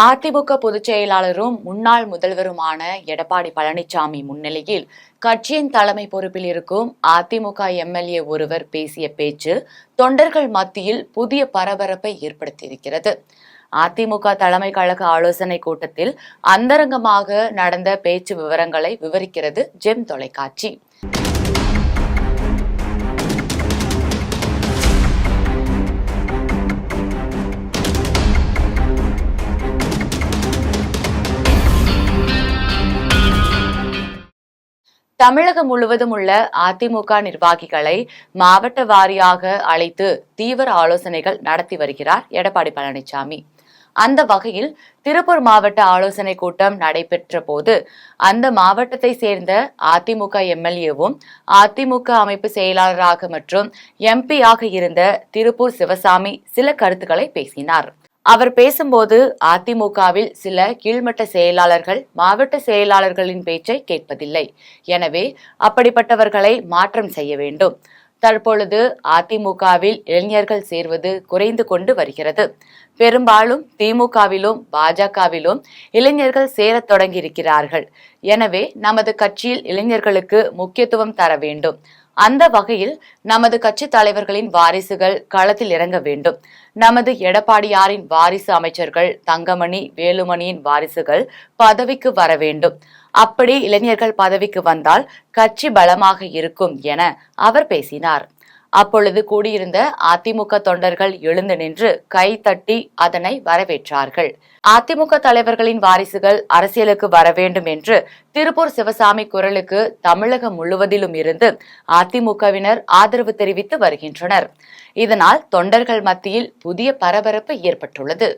அதிமுக பொதுச் செயலாளரும் முன்னாள் முதல்வருமான எடப்பாடி பழனிசாமி முன்னிலையில் கட்சியின் தலைமை பொறுப்பில் இருக்கும் அதிமுக எம்எல்ஏ ஒருவர் பேசிய பேச்சு தொண்டர்கள் மத்தியில் புதிய பரபரப்பை ஏற்படுத்தியிருக்கிறது. அதிமுக தலைமை கழக ஆலோசனை கூட்டத்தில் அந்தரங்கமாக நடந்த பேச்சு விவரங்களை விவரிக்கிறது ஜெம் தொலைக்காட்சி. தமிழகம் முழுவதும் உள்ள அதிமுக நிர்வாகிகளை மாவட்ட வாரியாக அழைத்து தீவிர ஆலோசனைகள் நடத்தி வருகிறார் எடப்பாடி பழனிசாமி. அந்த வகையில் திருப்பூர் மாவட்ட ஆலோசனை கூட்டம் நடைபெற்ற போது அந்த மாவட்டத்தை சேர்ந்த அதிமுக எம்எல்ஏவும் அதிமுக அமைப்பு செயலாளராக மற்றும் எம்பியாக இருந்த திருப்பூர் சிவசாமி சில கருத்துக்களை பேசினார். அவர் பேசும்போது அதிமுகவில் சில கீழ்மட்ட செயலாளர்கள் மாவட்ட செயலாளர்களின் பேச்சை கேட்பதில்லை. எனவே அப்படிப்பட்டவர்களை மாற்றம் செய்ய வேண்டும். தற்பொழுது அதிமுகவில் இளைஞர்கள் சேர்வது குறைந்து கொண்டு வருகிறது. பெரும்பாலும் திமுகவிலும் பாஜகவிலும் இளைஞர்கள் சேரத் தொடங்கியிருக்கிறார்கள். எனவே நமது கட்சியில் இளைஞர்களுக்கு முக்கியத்துவம் தர வேண்டும். அந்த வகையில் நமது கட்சி தலைவர்களின் வாரிசுகள் களத்தில் இறங்க வேண்டும். நமது எடப்பாடியாரின் வாரிசு அமைச்சர்கள் தங்கமணி வேலுமணியின் வாரிசுகள் பதவிக்கு வர வேண்டும். அப்படி இளைஞர்கள் பதவிக்கு வந்தால் கட்சி பலமாக இருக்கும் என அவர் பேசினார். அப்பொழுது கூடியிருந்த அதிமுக தொண்டர்கள் எழுந்து நின்று கை தட்டி அதனை வரவேற்றார்கள். அதிமுக தலைவர்களின் வாரிசுகள் அரசியலுக்கு வர வேண்டும் என்று திருப்பூர் சிவசாமி குரலுக்கு தமிழகம் முழுவதிலும் இருந்து அதிமுகவினர் ஆதரவு தெரிவித்து வருகின்றனர். இதனால் தொண்டர்கள் மத்தியில் புதிய பரபரப்பு ஏற்பட்டுள்ளது.